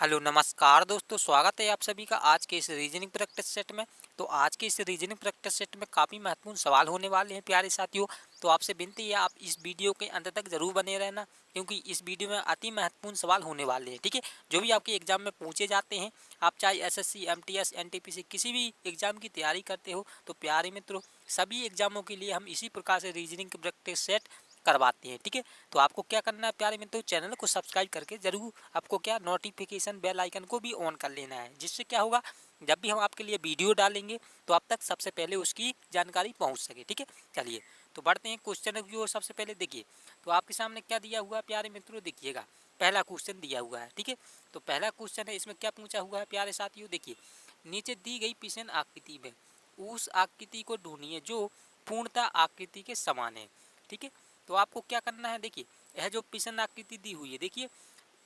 Hello नमस्कार दोस्तों, स्वागत है आप सभी का आज के इस रीजनिंग प्रैक्टिस सेट में। तो आज के इस रीजनिंग प्रैक्टिस सेट में काफ़ी महत्वपूर्ण सवाल होने वाले हैं प्यारे साथियों। तो आपसे विनती है आप इस वीडियो के अंत तक जरूर बने रहना, क्योंकि इस वीडियो में अति महत्वपूर्ण सवाल होने वाले हैं। ठीक है, जो भी आपके एग्जाम में पूछे जाते हैं, आप चाहे एसएससी, एमटीएस, एनटीपीसी किसी भी एग्जाम की तैयारी करते हो, तो प्यारे मित्रों सभी एग्जामों के लिए हम इसी प्रकार से रीजनिंग की प्रैक्टिस सेट करवाते हैं। ठीक है, तो आपको क्या करना है प्यारे मित्रों, चैनल को सब्सक्राइब करके जरूर आपको क्या नोटिफिकेशन बेल आइकन को भी ऑन कर लेना है, जिससे क्या होगा जब भी हम आपके लिए वीडियो डालेंगे तो आप तक सबसे पहले उसकी जानकारी पहुंच सके। ठीक है, चलिए तो बढ़ते हैं क्वेश्चन की ओर। सबसे पहले देखिए, तो आपके सामने क्या दिया हुआ है प्यारे मित्रों, देखिएगा पहला क्वेश्चन दिया हुआ है। ठीक है, तो पहला क्वेश्चन है, इसमें क्या पूछा हुआ है प्यारे साथियों, देखिए नीचे दी गई पिशन आकृति में उस आकृति को ढूंढिए जो पूर्णता आकृति के समान है। ठीक है, तो आपको क्या करना है, देखिए यह जो पिशन आकृति दी हुई है, देखिए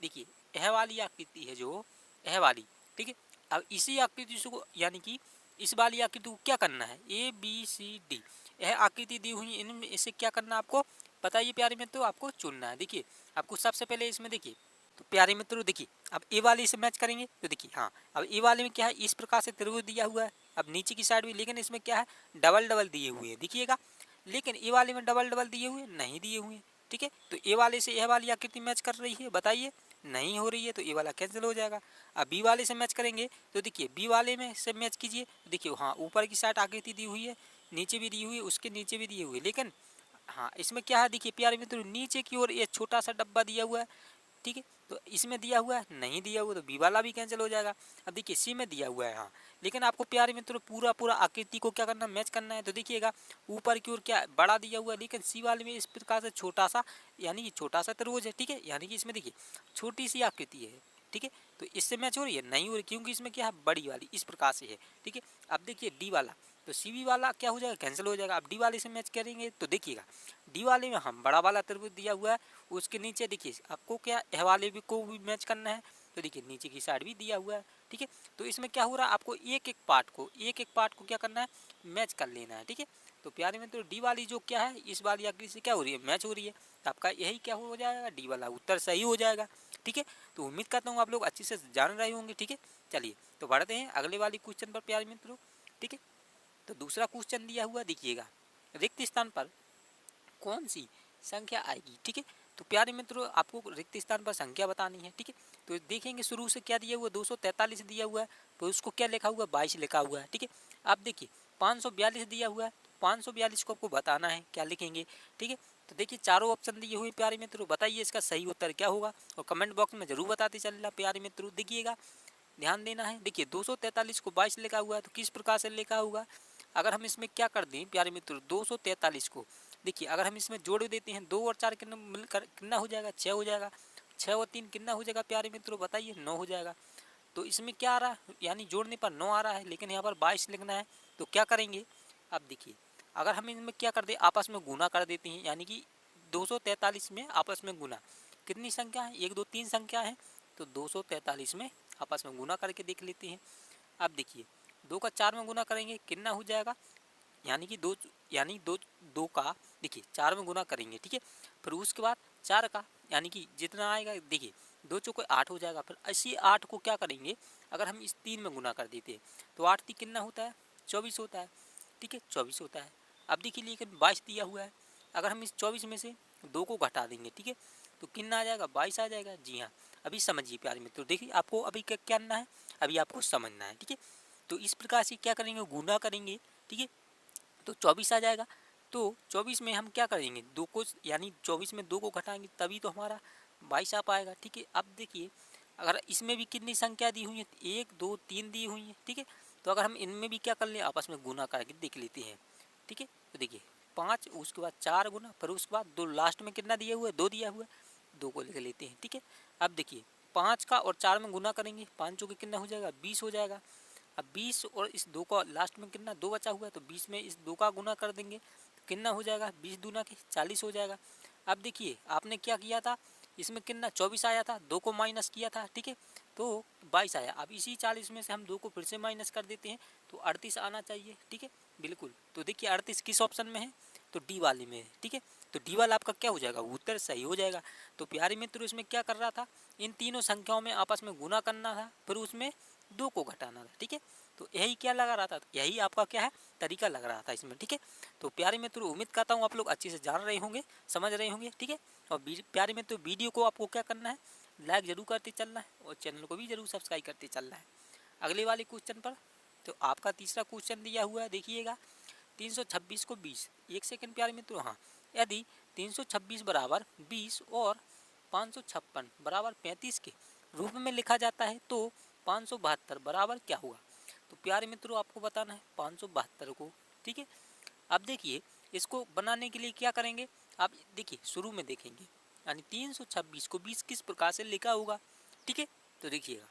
देखिए यह वाली आकृति है जो यह वाली। ठीक है, अब इसी आकृति को यानी कि इस वाली आकृति को क्या करना है, ए बी सी डी यह आकृति दी हुई, इनमें इसे क्या करना है आपको बताइए प्यारे मित्रों, आपको चुनना है। देखिए आपको सबसे पहले इसमें देखिए, तो प्यारे मित्रों देखिए अब ए वाले से मैच करेंगे, तो देखिए हाँ अब ए वाले में क्या है, इस प्रकार से त्रिभुज दिया हुआ है, अब नीचे की साइड भी, लेकिन इसमें क्या है डबल डबल दिए हुए हैं, देखिएगा लेकिन ए वाले में डबल डबल दिए हुए नहीं दिए हुए। ठीक है, तो ए वाले से यह वाली आकृति मैच कर रही है, बताइए नहीं हो रही है, तो ए वाला कैंसिल हो जाएगा। अब बी वाले से मैच करेंगे, तो देखिए बी वाले में से मैच कीजिए, देखिए हाँ ऊपर की साइड आकृति दी हुई है, नीचे भी दी हुई है, उसके नीचे भी दिए हुए, लेकिन हाँ इसमें क्या है, देखिए प्यारे मित्रों नीचे की ओर ये छोटा सा डब्बा दिया हुआ है। ठीक है, तो इसमें दिया हुआ है नहीं दिया हुआ, तो बी वाला भी कैंसिल हो जाएगा। अब देखिए सी में दिया हुआ है हाँ, लेकिन आपको प्यारे मित्रों पूरा पूरा आकृति को क्या करना, मैच करना है। तो देखिएगा ऊपर की ओर क्या बड़ा दिया हुआ है, लेकिन सी वाले में इस प्रकार से छोटा सा, यानी कि छोटा सा त्रिभुज है। ठीक है, यानी कि इसमें देखिए छोटी सी आकृति है। ठीक है, तो इससे मैच हो रही है नहीं हो रही, क्योंकि इसमें क्या है बड़ी वाली इस प्रकार से है। ठीक है, अब देखिए डी वाला, तो सी बी वाला क्या हो जाएगा, कैंसिल हो जाएगा। अब डी वाले से मैच करेंगे, तो देखिएगा डी वाले में हम बड़ा वाला त्रिभुज दिया हुआ है, उसके नीचे देखिए आपको क्या यह वाले भी को भी मैच करना है, तो देखिए नीचे की साइड भी दिया हुआ है। ठीक है, तो इसमें क्या हो रहा है, आपको एक एक पार्ट को क्या करना है, मैच कर लेना है। ठीक है, तो प्यारे में तो डी वाली जो क्या है इस वाली आकृति से क्या हो रही है, मैच हो रही है, तो आपका यही क्या हो जाएगा, डी वाला उत्तर सही हो जाएगा। ठीक है, तो उम्मीद करता हूँ आप लोग अच्छे से जान रहे होंगे। ठीक है, चलिए तो बढ़ते हैं अगले वाली क्वेश्चन पर प्यारे मित्रों। ठीक है, तो दूसरा क्वेश्चन दिया हुआ, देखिएगा रिक्त स्थान पर कौन सी संख्या आएगी। ठीक है, तो प्यारे मित्रों आपको रिक्त स्थान पर संख्या बतानी है। ठीक है, तो देखेंगे शुरू से क्या दिया हुआ है, 243 दिया हुआ है, तो उसको क्या लिखा हुआ है, 22 लिखा हुआ है। ठीक है, आप देखिए 542 दिया हुआ है, 542 को आपको बताना है, क्या लिखेंगे। ठीक है, तो देखिए चारों ऑप्शन दिए हुए प्यारे मित्रों, बताइए इसका सही उत्तर क्या होगा, और कमेंट बॉक्स में जरूर बताते चलना प्यारे मित्रों। देखिएगा ध्यान देना है, देखिए 243 को 22 लिखा हुआ है, तो किस प्रकार से लिखा होगा, अगर हम इसमें क्या कर दें प्यारे मित्रों, 243 को देखिए अगर हम इसमें जोड़ देते हैं, 2 और 4 कितना मिलकर कितना हो जाएगा, 6 हो जाएगा, 6 और 3 कितना हो जाएगा प्यारे मित्रों, बताइए 9 हो जाएगा। तो इसमें क्या आ रहा है, यानी जोड़ने पर 9 आ रहा है, लेकिन यहाँ पर 22 लिखना है, तो क्या करेंगे। अब देखिए अगर हम इनमें क्या कर दे, आपस में गुना कर देते हैं, यानी कि 243 में आपस में गुना, कितनी संख्या है, 1 2 3 संख्या है, तो 243 में आपस में गुना करके देख लेते हैं। अब देखिए 2 का 4 में गुना करेंगे कितना हो जाएगा, यानी कि दो, यानी दो दो का देखिए 4 में गुना करेंगे। ठीक है, फिर उसके बाद 4 का, यानी कि जितना आएगा देखिए 2 चौके 8 हो जाएगा, फिर इसी 8 को क्या करेंगे, अगर हम इस 3 में गुना कर देते हैं, तो 8 3 कितना होता है, 24 होता है। ठीक है, 24 होता है। अब देखिए लेकिन 22 दिया हुआ है, अगर हम इस 24 में से 2 को घटा देंगे, ठीक है, तो कितना आ जाएगा, 22 आ जाएगा। जी हाँ, अभी समझिए प्यारे मित्रों, देखिए आपको अभी क्या करना है, अभी आपको समझना है। ठीक है, तो इस प्रकार से क्या करेंगे, गुना करेंगे। ठीक है, तो 24 आ जाएगा, तो 24 में हम क्या करेंगे, 2 को, यानी 24 में 2 को घटाएंगे तभी तो हमारा 22 आ पाएगा। ठीक है, अब देखिए अगर इसमें भी कितनी संख्या दी हुई है, 1 2 3 दी हुई है। ठीक है, तो अगर हम इनमें भी क्या कर लें, आपस में गुना करके देख लेते हैं। ठीक है, तो देखिए 5, उसके बाद 4 गुना, फिर उसके बाद 2, लास्ट में कितना दिया हुआ है, 2 दिया हुआ है, 2 को लिख लेते हैं। ठीक है, अब देखिए 5 का और 4 में गुना करेंगे, 5 चौके कितना हो जाएगा, 20 हो जाएगा। अब 20 और इस 2 का लास्ट में कितना 2 बचा हुआ है, तो 20 में इस 2 का गुना कर देंगे, तो कितना हो जाएगा, 20 दूना के 40 हो जाएगा। अब देखिए आपने क्या किया था, इसमें कितना 24 आया था, 2 को माइनस किया था। ठीक है, तो 22 आया। अब इसी 40 में से हम 2 को फिर से माइनस कर देते हैं, तो 38 आना चाहिए। ठीक है, बिल्कुल, तो देखिए 38 किस ऑप्शन में है, तो डी वाले में है। ठीक है, तो डी वाला आपका क्या हो जाएगा, उत्तर सही हो जाएगा। तो प्यारे मित्रों इसमें क्या कर रहा था, इन तीनों संख्याओं में आपस में गुना करना था, फिर उसमें 2 को घटाना था। ठीक है, तो यही क्या लगा रहा था, यही आपका क्या है तरीका लग रहा था इसमें। ठीक है, तो प्यारे मित्रों उम्मीद करता हूँ आप लोग अच्छे से जान रहे होंगे, समझ रहे होंगे। ठीक है, और प्यारे मित्रों वीडियो को आपको क्या करना है, लाइक जरूर करते चलना है और चैनल को भी जरूर सब्सक्राइब करते चलना है। अगले वाले क्वेश्चन पर, तो आपका तीसरा क्वेश्चन दिया हुआ है, देखिएगा 326 को 20, एक सेकंड प्यारे मित्रों, हाँ, यदि 326 बराबर 20 और 556 बराबर 35 के रूप में लिखा जाता है तो 572 बराबर क्या हुआ। तो प्यारे मित्रों आपको बताना है 572 को। ठीक है, अब देखिए इसको बनाने के लिए क्या करेंगे, आप देखिए शुरू में देखेंगे, यानी 326 को 20 किस प्रकार से लिखा होगा। ठीक है, तो देखिएगा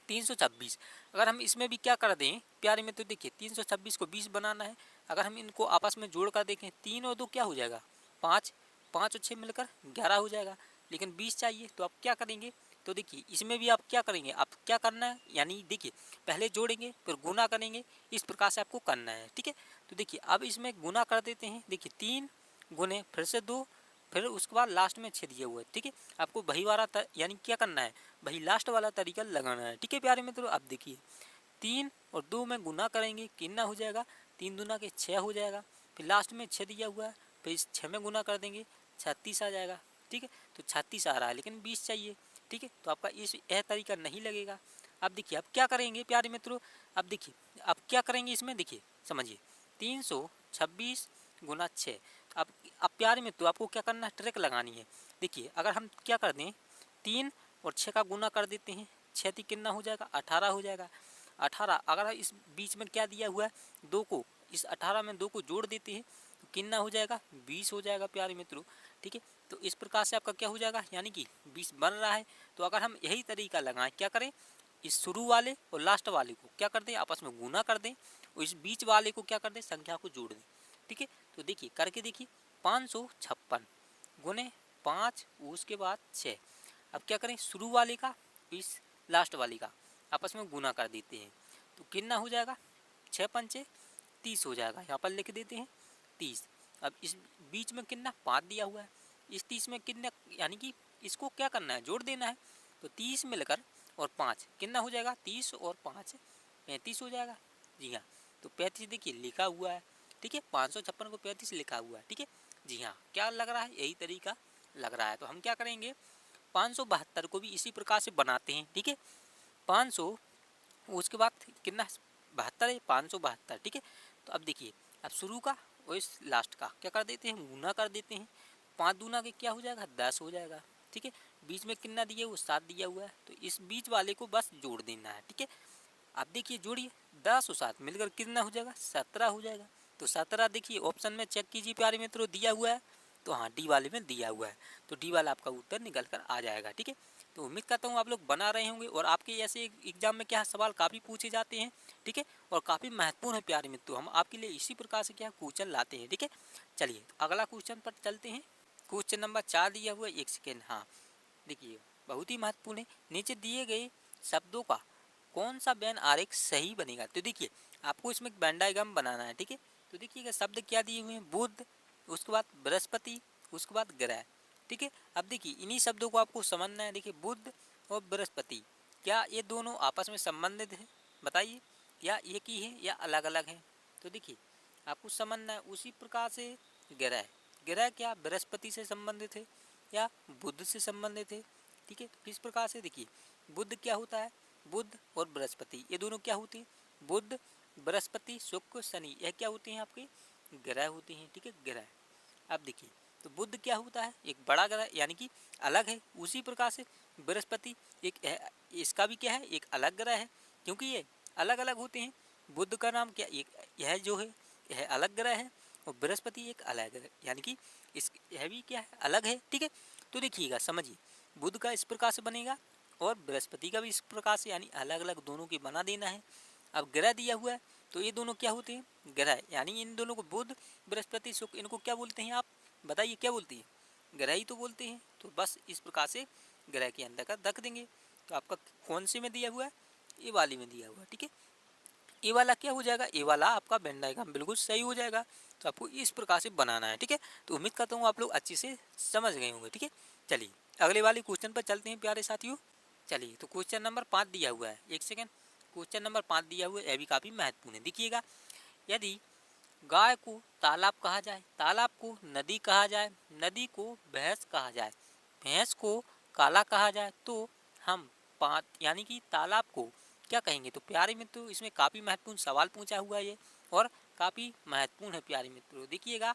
326 अगर हम इसमें भी क्या कर दें प्यारे में, तो देखिए 326 को 20 बनाना है, अगर हम इनको आपस में जोड़ कर देखें 3 और 2 क्या हो जाएगा 5, 5 और 6 मिलकर 11 हो जाएगा, लेकिन 20 चाहिए तो आप क्या करेंगे, तो देखिए इसमें भी आप क्या करेंगे, आप क्या करना है, यानी देखिए पहले जोड़ेंगे फिर गुना करेंगे, इस प्रकार से आपको करना है। ठीक है, तो देखिए अब इसमें गुना कर देते हैं, देखिए 3 गुने फिर से 2, फिर उसके बाद लास्ट में 6 दिया हुआ है। ठीक है, आपको वही वाला यानी क्या करना है, वही लास्ट वाला तरीका लगाना है। ठीक है प्यारे मित्रों, आप देखिए 3 और 2 में गुना करेंगे कितना हो जाएगा, 3 दूना के 6 हो जाएगा, फिर लास्ट में 6 दिया हुआ है, फिर इस 6 में गुना कर देंगे 36 आ जाएगा। ठीक है, तो 36 आ रहा है लेकिन 20 चाहिए। ठीक है, तो आपका यह तरीका नहीं लगेगा। अब देखिए अब क्या करेंगे प्यारे मित्रों, अब देखिए अब क्या करेंगे इसमें, देखिए समझिए 326 गुना 6। अब प्यारे मित्रों आपको क्या करना है, ट्रिक लगानी है। देखिए अगर हम क्या कर दें 3 और 6 का गुना कर देते हैं, 6 कितना हो जाएगा 18 हो जाएगा। 18 अगर इस बीच में क्या दिया हुआ है 2 को, इस 18 में 2 को जोड़ देते हैं तो कितना हो जाएगा 20 हो जाएगा प्यारे मित्रों। ठीक है, तो इस प्रकार से आपका क्या हो जाएगा, यानी कि 20 बन रहा है। तो अगर हम यही तरीका लगाएं, क्या करें, इस शुरू वाले और लास्ट वाले को क्या कर दें आपस में गुना कर दें और इस बीच वाले को क्या कर दें संख्या को जोड़ दें। ठीक है, तो देखिए करके देखिए 556 गुने 5 उसके बाद 6। अब क्या करें शुरू वाले का इस लास्ट वाले का आपस में गुना कर देते हैं तो कितना हो जाएगा 6 पंचे 30 हो जाएगा, यहाँ पर लिख देते हैं 30। अब इस बीच में कितना 5 दिया हुआ है, इस 30 में कितना, यानी कि इसको क्या करना है जोड़ देना है, तो 30 मिलकर और 5 कितना हो जाएगा 30 और 5 35 हो जाएगा। जी हाँ, तो 35 देखिए लिखा हुआ है। ठीक है, 556 को 35 लिखा हुआ है। ठीक है, जी हाँ, क्या लग रहा है, यही तरीका लग रहा है। तो हम क्या करेंगे 572 को भी इसी प्रकार से बनाते हैं। ठीक है, 500 उसके बाद कितना 72 है 572। ठीक है, तो अब देखिए अब शुरू का और इस लास्ट का क्या कर देते हैं गुना कर देते हैं, 5 दूना के क्या हो जाएगा 10 हो जाएगा। ठीक है, बीच में कितना दिया वो 7 दिया हुआ है, तो इस बीच वाले को बस जोड़ देना है। ठीक है, आप देखिए जोड़िए 10 और 7 मिलकर कितना हो जाएगा 17 हो जाएगा। तो 17 देखिए ऑप्शन में चेक कीजिए प्यारे मित्रों दिया हुआ है, तो हाँ डी वाले में दिया हुआ है, तो डी वाला आपका उत्तर निकल कर आ जाएगा। ठीक है, तो उम्मीद करता हूँ आप लोग बना रहे होंगे और आपके ऐसे एग्जाम में क्या सवाल काफ़ी पूछे जाते हैं। ठीक है, और काफ़ी महत्वपूर्ण है प्यारे मित्रों, हम आपके लिए इसी प्रकार से क्या क्वेश्चन लाते हैं। ठीक है, चलिए अगला क्वेश्चन पर चलते हैं। क्वेश्चन नंबर 4 दिया हुआ है, एक सेकेंड, हाँ देखिए बहुत ही महत्वपूर्ण है, नीचे दिए गए शब्दों का कौन सा वेन आरेख सही बनेगा। तो देखिए आपको इसमें एक वेन डायग्राम बनाना है। ठीक है, तो देखिएगा शब्द क्या दिए हुए हैं बुध, उसके बाद बृहस्पति, उसके बाद ग्रह। ठीक है, अब देखिए इन्हीं शब्दों को आपको समझना है। देखिए बुध और बृहस्पति क्या ये दोनों आपस में संबंधित हैं, बताइए, या एक ही है या अलग अलग हैं। तो देखिए आपको समझना है। उसी प्रकार से ग्रह, ग्रह क्या बृहस्पति से संबंधित है या बुध से संबंधित है। ठीक है, तो इस प्रकार से देखिए बुध क्या होता है, बुध और बृहस्पति ये दोनों क्या होते हैं, बुध बृहस्पति शुक्र शनि, यह क्या होते हैं आपके ग्रह होते हैं। ठीक है, ग्रह। अब देखिए तो बुध क्या होता है एक बड़ा ग्रह यानी कि अलग है, उसी प्रकार से बृहस्पति एक इसका भी क्या है एक अलग ग्रह है, क्योंकि ये अलग अलग होते हैं। बुध का नाम क्या एक यह जो है यह अलग ग्रह है और बृहस्पति एक अलग ग्रह, यानी कि इस यह भी क्या है अलग है। ठीक है, तो देखिएगा समझिए बुध का इस प्रकार से बनेगा और बृहस्पति का भी इस प्रकार से, यानी अलग अलग दोनों की बना देना है। अब ग्रह दिया हुआ है तो ये दोनों क्या होते हैं ग्रह, यानी इन दोनों को बुध बृहस्पति शुक्र इनको क्या बोलते हैं आप बताइए, क्या बोलती है, ग्रह ही तो बोलते हैं। तो बस इस प्रकार से ग्रह के अंदर का रख देंगे। तो आपका कौन से में दिया हुआ है, ये वाली में दिया हुआ है। ठीक है, ए वाला क्या हो जाएगा, ए वाला आपका वेन डायग्राम बिल्कुल सही हो जाएगा। तो आपको इस प्रकार से बनाना है, ठीक है। तो उम्मीद करता हूँ आप लोग अच्छे से समझ गए होंगे, ठीक है। चलिए अगले वाले क्वेश्चन पर चलते हैं प्यारे साथियों। चलिए तो क्वेश्चन नंबर 5 दिया हुआ है, एक सेकेंड, क्वेश्चन नंबर 5 दिया हुआ है, यह भी काफ़ी महत्वपूर्ण है। देखिएगा, यदि गाय को तालाब कहा जाए, तालाब को नदी कहा जाए, नदी को भैंस कहा जाए, भैंस को काला कहा जाए, तो हम पाँच यानी कि तालाब को क्या कहेंगे। तो प्यारे मित्रों इसमें काफ़ी महत्वपूर्ण सवाल पूछा हुआ है ये, और काफ़ी महत्वपूर्ण है प्यारे मित्रों। देखिएगा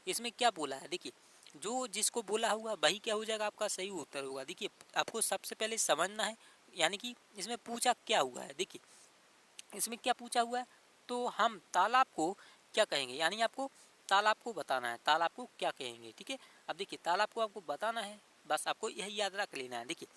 इसमें क्या बोला है, देखिए जो जिसको बोला हुआ वही क्या हो जाएगा, आपका सही उत्तर होगा। देखिए आपको सबसे पहले समझना है, यानी कि इसमें पूछा क्या हुआ है। देखिए इसमें क्या पूछा हुआ है, तो हम तालाब को क्या कहेंगे, यानी आपको तालाब को बताना है, तालाब को क्या कहेंगे, ठीक है। अब देखिए तालाब को आपको बताना है, बस आपको यही याद रख लेना है। देखिए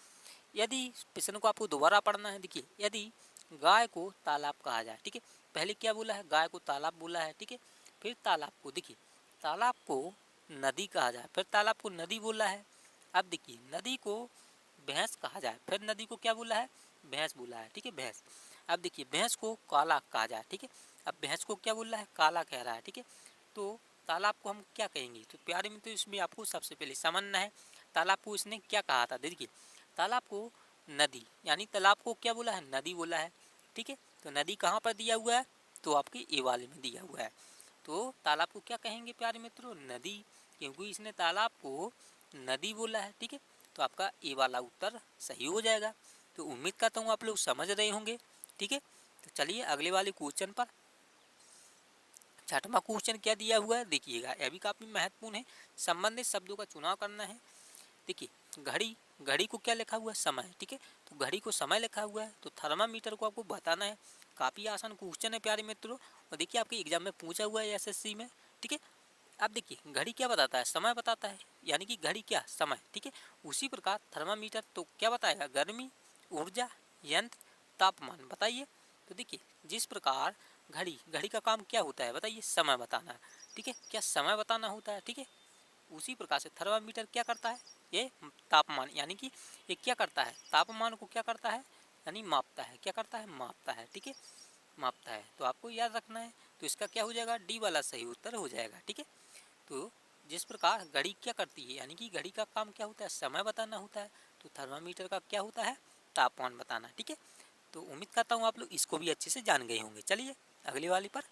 यदि प्रश्न को आपको दोबारा पढ़ना है, देखिए यदि गाय को तालाब कहा जाए, ठीक है, पहले क्या बोला है, गाय को तालाब बोला है, ठीक है। फिर तालाब को, देखिए तालाब को नदी कहा जाए, फिर तालाब को नदी बोला है। अब देखिए नदी को भैंस कहा जाए, फिर नदी को क्या बोला है, भैंस बोला है, ठीक है, भैंस। अब देखिए भैंस को काला कहा जाए, ठीक है, अब भैंस को क्या बोल रहा है, काला कह रहा है, ठीक है। तो तालाब को हम क्या कहेंगे, तो प्यारे मित्रों इसमें आपको सबसे पहले समझना है तालाब को इसने क्या कहा था। देखिए तालाब को नदी, यानी तालाब को क्या बोला है, नदी बोला है, ठीक है। तो नदी कहाँ पर दिया हुआ है, तो आपके ए वाले में दिया हुआ है। तो तालाब को क्या कहेंगे प्यारे मित्रों, नदी, क्योंकि इसने तालाब को नदी बोला है, ठीक है। तो आपका ए वाला उत्तर सही हो जाएगा। तो उम्मीद करता हूँ आप लोग समझ रहे होंगे, ठीक है। तो चलिए अगले वाले क्वेश्चन पर, छठवां क्वेश्चन क्या दिया हुआ है, देखिएगा यह भी काफ़ी महत्वपूर्ण है। संबंधित शब्दों का चुनाव करना है। देखिए घड़ी, घड़ी को क्या लिखा हुआ है, समय, ठीक है। तो घड़ी को समय लिखा हुआ है, तो थर्मामीटर को आपको बताना है। काफ़ी आसान क्वेश्चन है प्यारे मित्रों, और देखिए आपके एग्जाम में पूछा हुआ है एसएससी में, ठीक है। अब देखिए घड़ी क्या बताता है, समय बताता है, यानी कि घड़ी क्या, समय, ठीक है। उसी प्रकार थर्मामीटर तो क्या बताएगा, गर्मी, ऊर्जा, यंत्र, तापमान, बताइए। तो देखिए जिस प्रकार घड़ी, घड़ी का काम क्या होता है बताइए, समय बताना, ठीक है, क्या समय बताना होता है, ठीक है। उसी प्रकार से थर्मामीटर क्या करता है, ये तापमान, यानी कि ये क्या करता है, तापमान को क्या करता है, यानी मापता है, क्या करता है, मापता है, ठीक है, मापता है। तो आपको याद रखना है, तो इसका क्या हो जाएगा, डी वाला सही उत्तर हो जाएगा, ठीक है। तो जिस प्रकार घड़ी क्या करती है, यानी कि घड़ी का काम क्या होता है, समय बताना होता है, तो थर्मामीटर का क्या होता है, तापमान बताना, ठीक है। तो उम्मीद करता हूँ आप लोग इसको भी अच्छे से जान गए होंगे। चलिए अगले वाले पर,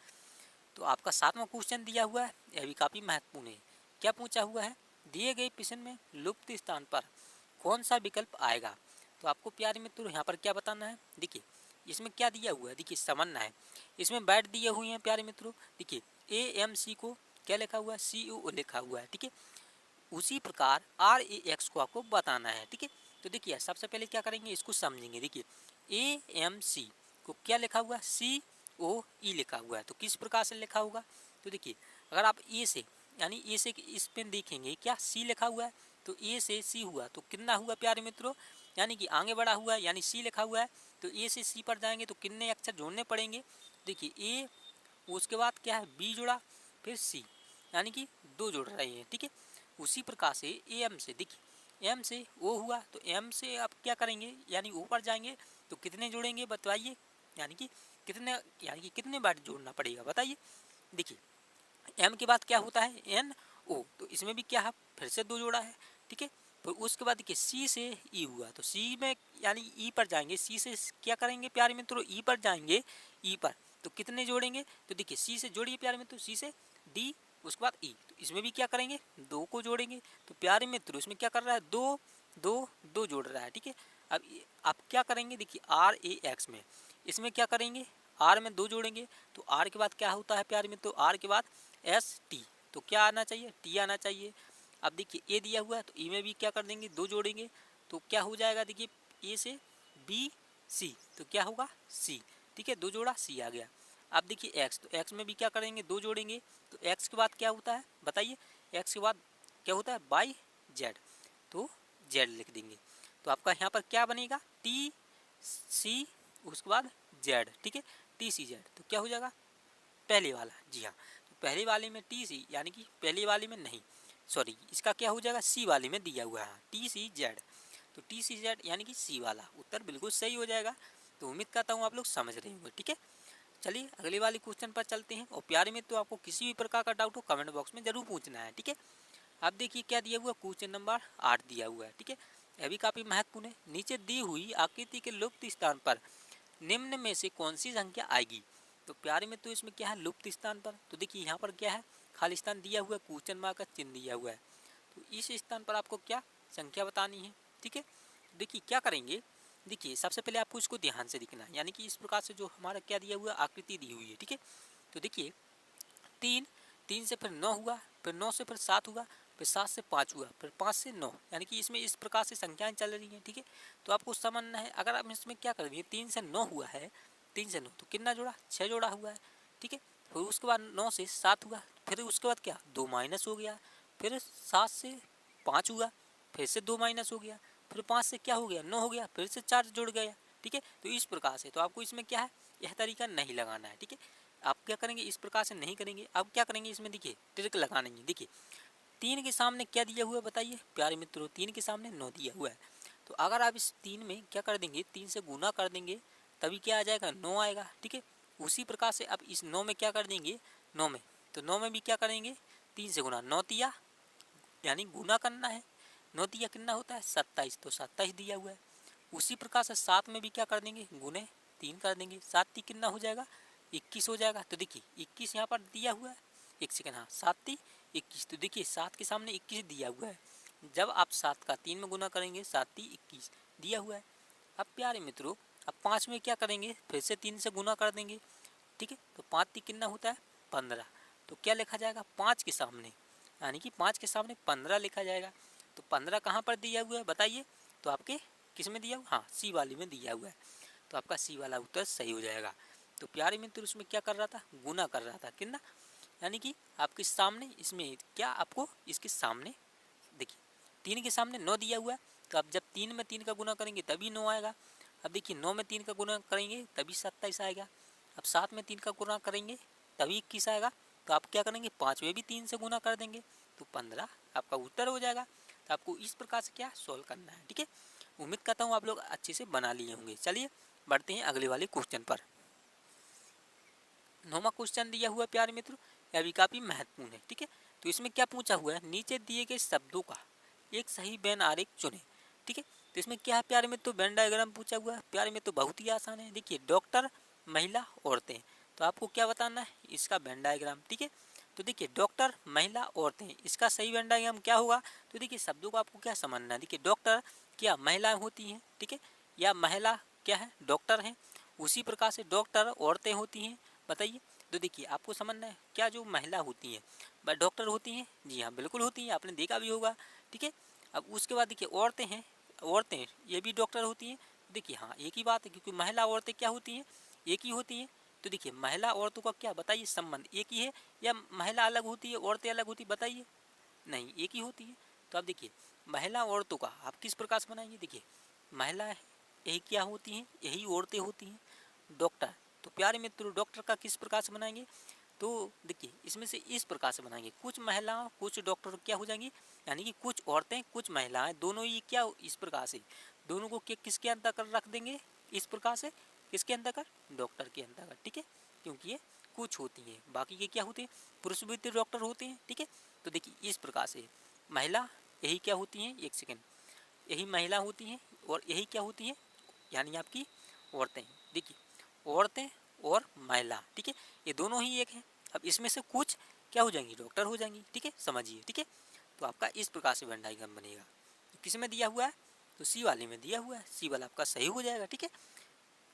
तो आपका 7वां क्वेश्चन दिया हुआ है, यह भी काफ़ी महत्वपूर्ण है। क्या पूछा हुआ है, दिए गए प्रश्न में लुप्त स्थान पर कौन सा विकल्प आएगा। तो आपको प्यारे मित्रों यहाँ पर क्या बताना है, देखिए इसमें क्या दिया हुआ है, देखिए समझना है। इसमें बैट दिए हुए हैं प्यारे मित्रों, देखिए AMC को क्या लिखा हुआ है, COO लिखा हुआ है, ठीक है। उसी प्रकार RAX को आपको बताना है, ठीक है। तो देखिए सबसे पहले क्या करेंगे, इसको समझेंगे। देखिए AMC को क्या लिखा हुआ है, COE लिखा हुआ है, तो किस प्रकार से लिखा होगा। तो देखिए अगर आप ए से, यानी ए से इस पे देखेंगे क्या सी लिखा हुआ है, तो ए से सी हुआ, तो कितना हुआ प्यारे मित्रों, यानी कि आगे बढ़ा हुआ है, यानी सी लिखा हुआ है। तो ए से सी पर जाएंगे तो कितने अक्षर जोड़ने पड़ेंगे, देखिए ए, उसके बाद क्या है बी जोड़ा, फिर सी, यानी कि 2 जोड़ रहे हैं, ठीक है। उसी प्रकार से एम से, देखिए एम से ओ हुआ, तो एम से आप क्या करेंगे, यानी ऊपर जाएंगे तो कितने जोड़ेंगे बताइए, यानी कि कितने, यानी कि कितने बार जोड़ना पड़ेगा बताइए। देखिए एम के बाद क्या होता है, NO, तो इसमें भी क्या है, फिर से 2 जोड़ा है, ठीक है। तो उसके बाद देखिए सी से ई हुआ, तो सी में यानी ई पर जाएंगे, सी से क्या करेंगे प्यारे मित्रों, ई पर जाएंगे, ई पर तो कितने जोड़ेंगे, तो देखिए सी से जोड़िए प्यारे मित्रों, सी से डी, उसके बाद ई, तो इसमें भी क्या करेंगे, 2 को जोड़ेंगे। तो प्यारे मित्रों इसमें क्या कर रहा है, 2 2 2 जोड़ रहा है, ठीक है। अब आप क्या करेंगे, देखिए RAX में, इसमें क्या करेंगे, आर में 2 जोड़ेंगे, तो आर के बाद क्या होता है प्यारे मित्रों, आर के बाद ST, तो क्या आना चाहिए, टी आना चाहिए। अब देखिए ए दिया हुआ है, तो ई में भी क्या कर देंगे, 2 जोड़ेंगे, तो क्या हो जाएगा, देखिए ए से BC, तो क्या होगा सी, ठीक है, 2 जोड़ा सी आ गया। अब देखिए एक्स, तो एक्स में भी क्या करेंगे, 2 जोड़ेंगे, तो एक्स के बाद क्या होता है बताइए, एक्स के बाद क्या होता है बाई जेड, तो जेड लिख देंगे। तो आपका यहाँ पर क्या बनेगा, TC, उसके बाद जेड, ठीक है, TCZ, तो क्या हो जाएगा पहले वाला, जी हाँ। तो पहले वाले में TC, यानी कि पहले वाले में नहीं, सॉरी इसका क्या हो जाएगा, सी वाले में दिया हुआ है TCZ, तो TCZ यानी कि सी वाला उत्तर बिल्कुल सही हो जाएगा। तो उम्मीद करता हूँ आप लोग समझ रहे होंगे, ठीक है। चलिए अगले वाले क्वेश्चन पर चलते हैं। और प्यारे मित्रों, आपको किसी भी प्रकार का डाउट हो कमेंट बॉक्स में जरूर पूछना है, ठीक है। अब देखिए क्या दिया हुआ, क्वेश्चन नंबर 8 दिया हुआ है, ठीक है। यह भी काफी महत्वपूर्ण है। नीचे दी हुई आकृति के लुप्त स्थान पर निम्न में से कौन सी संख्या आएगी। तो प्यारे मित्रों, इसमें क्या है, लुप्त स्थान पर। तो देखिए यहाँ पर क्या है, खाली स्थान दिया हुआ है, क्वेश्चन मार्क का चिन्ह दिया हुआ है। तो इस स्थान पर आपको क्या संख्या बतानी है, ठीक है। देखिए क्या करेंगे, देखिए सबसे पहले आपको इसको ध्यान से दिखना है, यानी कि इस प्रकार से जो हमारा क्या दिया हुआ आकृति दी हुई है, ठीक है। तो देखिए 3 से फिर 9 हुआ, फिर 9 से फिर 7 हुआ, फिर 7 से 5 हुआ, फिर 5 से 9, यानी कि इसमें इस प्रकार से संख्याएं चल रही हैं, ठीक है। तो आपको समझना है, अगर आप इसमें क्या कर दिए, 3 से 9 हुआ है, 3 से 9 तो कितना जोड़ा, 6 जोड़ा हुआ है, ठीक है। फिर उसके बाद 9 से 7 हुआ, फिर उसके बाद क्या 2 माइनस हो गया, फिर 7 से 5 हुआ, फिर से 2 माइनस हो गया, फिर 5 से क्या हो गया 9 हो गया, फिर से 4 जुड़ गया, ठीक है। तो इस प्रकार से, तो आपको इसमें क्या है, यह तरीका नहीं लगाना है, ठीक है। आप क्या करेंगे, इस प्रकार से नहीं करेंगे। अब क्या करेंगे, इसमें देखिए ट्रिक लगानी है। देखिए 3 के सामने क्या दिया हुआ है बताइए प्यारे मित्रों, 3 के सामने 9 दिया हुआ है। तो अगर आप इस 3 में क्या कर देंगे, 3 से गुना कर देंगे, तभी क्या आ जाएगा, 9 आएगा, ठीक है। उसी प्रकार से अब इस 9 में क्या कर देंगे, 9 में, तो 9 में भी क्या करेंगे, 3 से गुना, 9 तिया यानी गुना करना है, 9 तिया कितना होता है 27, तो 27 दिया हुआ है। उसी प्रकार से 7 में भी क्या कर देंगे, गुने 3 कर देंगे, 7 ती कितना हो जाएगा 21 हो जाएगा। तो देखिए 21 यहाँ पर दिया हुआ है, एक सेकेंड, हाँ 7 ती 21, तो देखिए 7 के सामने 21 दिया हुआ है। जब आप 7 का 3 में गुना करेंगे 7 ती 21 दिया हुआ है। अब प्यारे मित्रों, अब 5 में क्या करेंगे, फिर से 3 से गुना कर देंगे, ठीक है। तो 5 ती कितना होता है 15, तो क्या लिखा जाएगा 5 के सामने, यानी कि 5 के सामने 15 लिखा जाएगा। तो 15 कहाँ पर दिया हुआ है बताइए, तो आपके किस में दिया हुआ, हाँ सी वाली में दिया हुआ है। तो आपका सी वाला उत्तर सही हो जाएगा। तो प्यारे मित्र उसमें क्या कर रहा था, गुना कर रहा था, कितना, यानी कि आपके सामने, इसमें क्या आपको इसके सामने देखिए 3 के सामने 9 दिया हुआ है, तो आप जब 3 में 3 का गुना करेंगे तभी 9 आएगा। अब देखिए 9 में 3 का गुना करेंगे तभी 27 आएगा। अब 7 में 3 का गुना करेंगे तभी 21 आएगा। तो आप क्या करेंगे, 5 में भी 3 से गुना कर देंगे तो 15 आपका उत्तर हो जाएगा। तो आपको इस प्रकार से क्या सॉल्व करना है, ठीक है। उम्मीद करता हूँ आप लोग अच्छे से बना लिए होंगे। चलिए बढ़ते हैं अगले वाले क्वेश्चन पर। 9वां क्वेश्चन दिया हुआ प्यारे मित्र, यह भी काफ़ी महत्वपूर्ण है, ठीक है। तो इसमें क्या पूछा हुआ है, नीचे दिए गए शब्दों का एक सही वेन आरेख चुने, ठीक है। तो इसमें क्या है प्यारे मित्र, वेन डायग्राम पूछा हुआ है। प्यारे मित्र बहुत ही आसान है, देखिए डॉक्टर, महिला, औरतें, तो आपको क्या बताना है, इसका वेन डायग्राम, ठीक है। तो देखिए डॉक्टर, महिला, औरतें, इसका सही वेन डायग्राम क्या होगा। तो देखिए शब्दों को आपको क्या समझना है, देखिए डॉक्टर क्या महिलाएं होती हैं, ठीक है, या महिला क्या है डॉक्टर हैं। उसी प्रकार से डॉक्टर औरतें होती हैं, बताइए। तो देखिए आपको समझना है, क्या जो महिला होती हैं वह डॉक्टर होती हैं, जी हाँ बिल्कुल होती हैं, आपने देखा भी होगा, ठीक है। अब उसके बाद देखिए औरतें हैं, औरतें ये भी डॉक्टर होती हैं, देखिए हाँ एक ही बात है, क्योंकि महिला औरतें क्या होती हैं, एक ही होती हैं। तो देखिए महिला औरतों का क्या बताइए संबंध एक ही है, या महिला अलग होती है औरतें अलग होती, बताइए, नहीं एक ही होती है। तो आप देखिए महिला औरतों का आप किस प्रकार से बनाएंगे, देखिए महिला यही क्या होती हैं, यही औरतें होती हैं, डॉक्टर। तो प्यारे मित्रों डॉक्टर का किस प्रकार से बनाएंगे, तो देखिए इसमें से इस प्रकार से बनाएंगे, कुछ महिलाओं कुछ डॉक्टर क्या हो जाएंगी, यानी कि कुछ औरतें कुछ महिलाएं दोनों ही क्या इस प्रकार से, दोनों को किसके अंतर्गत रख देंगे, इस प्रकार से किसके अंतर्गत, डॉक्टर के अंतर्गत, ठीक है। क्योंकि ये कुछ होती हैं, बाकी के क्या होते हैं, पुरुष भी डॉक्टर होते हैं, ठीक है। तो देखिए इस प्रकार से महिला यही क्या होती हैं, एक सेकेंड, यही महिला होती हैं, और यही क्या होती हैं, यानी आपकी औरतें, देखिए औरतें और महिला, ठीक है, ये दोनों ही एक हैं। अब इसमें से कुछ क्या हो जाएंगी, डॉक्टर हो जाएंगी, ठीक है, समझिए, ठीक है। तो आपका इस प्रकार से वेन डायग्राम बनेगा। तो किस में दिया हुआ है, तो सी वाले में दिया हुआ है, सी वाला आपका सही हो जाएगा, ठीक है।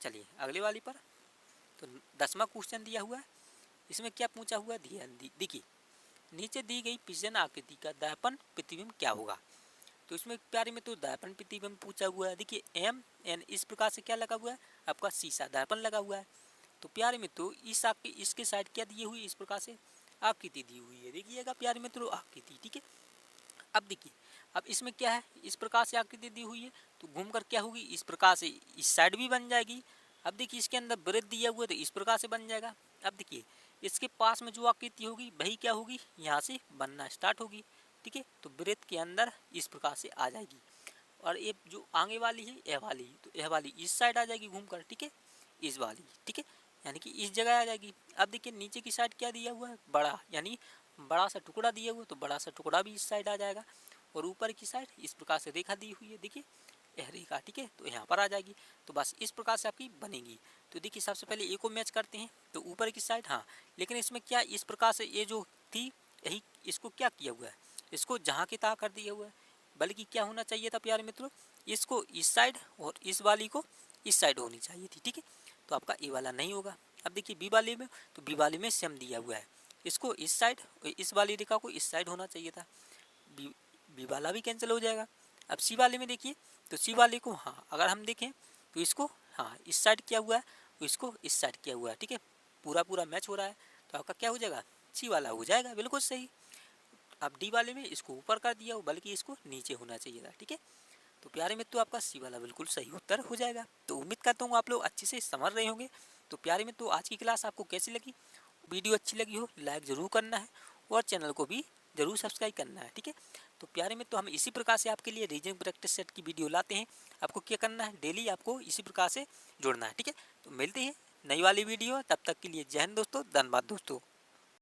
चलिए अगले वाली पर, तो 10वां क्वेश्चन दिया हुआ है, इसमें क्या पूछा हुआ है, देखिए नीचे दी गई पिजन आकृति का दर्पण प्रतिबिंब क्या होगा। तो इसमें प्यारे में तो दर्पण प्रतिबिंब पूछा हुआ है, देखिए एम एन इस प्रकार से क्या लगा हुआ है, आपका शीशा दर्पण लगा हुआ है। तो प्यारे मित्रों इस आपके इसके साइड क्या दिए हुई, इस प्रकार से आकृति दी हुई है, देखिएगा प्यारे मित्रों आकृति, ठीक है। अब देखिए अब इसमें क्या है, इस प्रकार से आकृति दी हुई है, तो घूमकर क्या होगी, इस प्रकार से इस साइड भी बन जाएगी। अब देखिए इसके अंदर वृत्त दिया हुआ है, तो इस प्रकार से बन जाएगा। अब देखिए इसके पास में जो आकृति होगी वही क्या होगी, यहाँ से बनना स्टार्ट होगी, ठीक है। तो वृत्त के अंदर इस प्रकार से आ जाएगी, और ये जो आगे वाली है यह वाली, तो यह वाली इस साइड आ जाएगी घूमकर, ठीक है, इस वाली, ठीक है, यानी कि इस जगह आ जाएगी। अब देखिए नीचे की साइड क्या दिया हुआ है, बड़ा, यानी बड़ा सा टुकड़ा दिया हुआ है, तो बड़ा सा टुकड़ा भी इस साइड आ जाएगा। और ऊपर की साइड इस प्रकार से रेखा दी हुई है, देखिए यह रेखा, ठीक है, तो यहाँ पर आ जाएगी। तो बस इस प्रकार से आपकी बनेगी। तो देखिए सबसे पहले ए को मैच करते हैं, तो ऊपर की साइड, हाँ, लेकिन इसमें क्या इस प्रकार से ये जो थी यही, इसको क्या किया हुआ है, इसको जहाँ की तहाँ कर दिया हुआ है। बल्कि क्या होना चाहिए था प्यारे मित्रों, इसको इस साइड और इस वाली को इस साइड होनी चाहिए थी, ठीक है। तो आपका ए वाला नहीं होगा। अब देखिए बी वाले में, तो बी वाले में सेम दिया हुआ है, इसको इस साइड और इस वाली रेखा को इस साइड होना चाहिए था। बी बी वाला भी कैंसिल हो जाएगा। अब सी वाले में देखिए, तो सी वाले को, हाँ, अगर हम देखें तो इसको, हाँ, इस साइड किया हुआ है, तो इसको इस साइड किया हुआ है, ठीक है, पूरा पूरा मैच हो रहा है। तो आपका क्या हो जाएगा, सी वाला हो जाएगा, बिल्कुल सही। अब डी वाले में इसको ऊपर कर दिया, बल्कि इसको नीचे होना चाहिए था, ठीक है। तो प्यारे मित्रों आपका सी वाला बिल्कुल सही उत्तर हो जाएगा। तो उम्मीद करता हूँ आप लोग अच्छे से समझ रहे होंगे। तो प्यारे मित्रों आज की क्लास आपको कैसी लगी, वीडियो अच्छी लगी हो लाइक ज़रूर करना है और चैनल को भी ज़रूर सब्सक्राइब करना है, ठीक है। तो प्यारे मित्रों हम इसी प्रकार से आपके लिए रीजनिंग प्रैक्टिस सेट की वीडियो लाते हैं। आपको क्या करना है, डेली आपको इसी प्रकार से जुड़ना है, ठीक है। तो मिलते हैं नई वाली वीडियो, तब तक के लिए जय हिंद दोस्तों, धन्यवाद दोस्तों।